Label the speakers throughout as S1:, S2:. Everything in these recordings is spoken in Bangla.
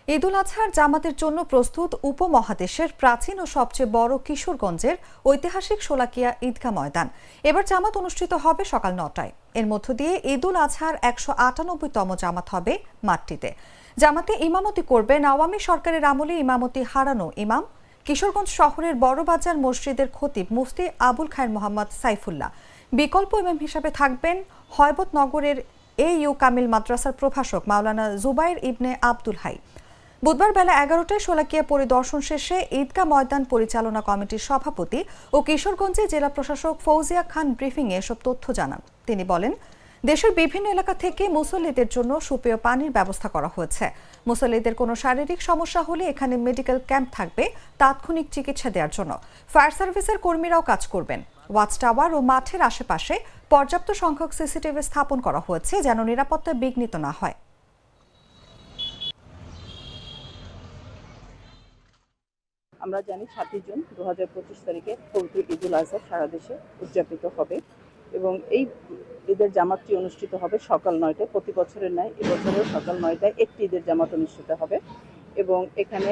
S1: ঈদুল আজহার জামাতের জন্য প্রস্তুত উপমহাদেশের প্রাচীন ও সবচেয়ে বড় কিশোরগঞ্জের ঐতিহাসিক শোলাকিয়া ঈদগাহ ময়দান। এবার জামাত অনুষ্ঠিত হবে সকাল ৯টায়। এর মধ্য দিয়ে ঈদুল আজহার ১৯৮তম জামাত হবে মাঠটিতে। জামাতে ইমামতি করবেন আওয়ামী সরকারের আমলে ইমামতি হারানো ইমাম, কিশোরগঞ্জ শহরের বড়বাজার মসজিদের খতিব মুফতি আবুল খায়ের মোহাম্মদ সাইফুল্লাহ। বিকল্প ইমাম হিসাবে থাকবেন হয়বতনগরের AU কামিল মাদ্রাসার প্রভাষক মাওলানা জুবাইর ইবনে আব্দুল হাই। বুধবার বেলা ১১টায় শোলাকিয়া পরিদর্শন শেষে ঈদগাহ ময়দান পরিচালনা কমিটির সভাপতি ও কিশোরগঞ্জে জেলা প্রশাসক ফৌজিয়া খান ব্রিফিংয়ে এসব তথ্য জানান। তিনি বলেন, দেশের বিভিন্ন এলাকা থেকে মুসল্লিদের জন্য সুপেয় পানির ব্যবস্থা করা হয়েছে। মুসল্লিদের কোনো শারীরিক সমস্যা হলে এখানে মেডিকেল ক্যাম্প থাকবে তাৎক্ষণিক চিকিৎসা দেওয়ার জন্য। ফায়ার সার্ভিসের কর্মীরাও কাজ করবেন। ওয়াচ টাওয়ার ও মাঠের আশেপাশে পর্যাপ্ত সংখ্যক CCTV স্থাপন করা হয়েছে যেন নিরাপত্তা বিঘ্নিত না হয়।
S2: আমরা জানি ৭ই জুন ২০২৫ তারিখে পবিত্র ঈদুল আজহা সারা দেশে উদযাপিত হবে এবং এই ঈদের জামাতটি অনুষ্ঠিত হবে সকাল ৯টায়। প্রতি বছরের ন্যায় এবছরেও সকাল ৯টায় একটি ঈদের জামাত অনুষ্ঠিত হবে এবং এখানে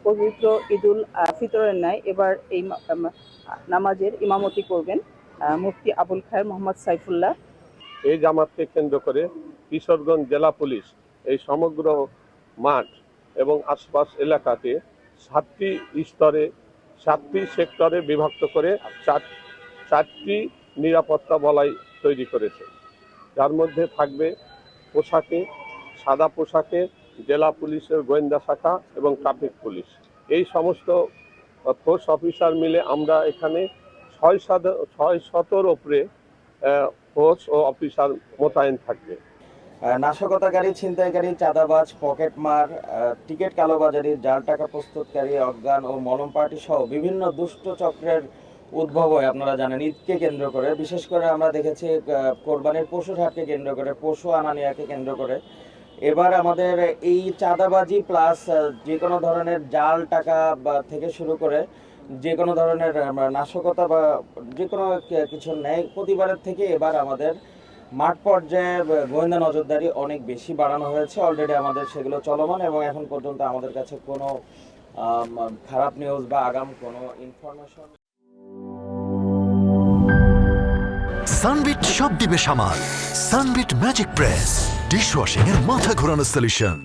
S2: পবিত্র ঈদুল ফিতরের ন্যায় এবার এই নামাজের ইমামতি করবেন মুফতি আবুল খায়ের মোহাম্মদ সাইফুল্লাহ।
S3: এই জামাতকে কেন্দ্র করে কিশোরগঞ্জ জেলা পুলিশ এই সমগ্র মাঠ এবং আশপাশ এলাকাতে 7টি স্তরে 7টি সেক্টরে বিভক্ত করে চারটি নিরাপত্তা বলয় তৈরি করেছে, যার মধ্যে থাকবে পোশাকে, সাদা পোশাকে জেলা পুলিশের গোয়েন্দা শাখা এবং ট্রাফিক পুলিশ। এই সমস্ত ফোর্স অফিসার মিলে আমরা এখানে 600-র উপরে ফোর্স ও অফিসার মোতায়েন থাকবে।
S4: নাশকতাকারী, ছিনতাইকারী, চাঁদাবাজ, পকেটমার, টিকিট কালোবাজারি, জাল টাকা প্রস্তুতকারী, অজ্ঞান ও মলম পার্টি সহ বিভিন্ন দুষ্ট চক্রের উদ্ভব হয়। আপনারা জানেন, ঈদকে কেন্দ্র করে বিশেষ করে আমরা দেখেছি কোরবানির পশুর হাটকে কেন্দ্র করে, পশু আনানিয়াকে কেন্দ্র করে এবার আমাদের এই চাঁদাবাজি প্লাস যে কোনো ধরনের জাল টাকা থেকে শুরু করে যে কোনো ধরনের নাশকতা বা যে কোনো কিছু ন্যায় প্রতিবারের থেকে এবার আমাদের মাঠ পর্যায়ে গোয়েন্দা নজরদারি অনেক বেশি বাড়ানো হয়েছে। অলরেডি আমাদের সেগুলো চলমান এবং এখন পর্যন্ত আমাদের কাছে কোনো খারাপ নিউজ বা আগাম কোনো ইনফরমেশন।
S5: সানবিট সব দিবে সামাল। সানবিট ম্যাজিক প্রেস ডিশওয়াশিং এর মাথা ঘোরানো সলিউশন।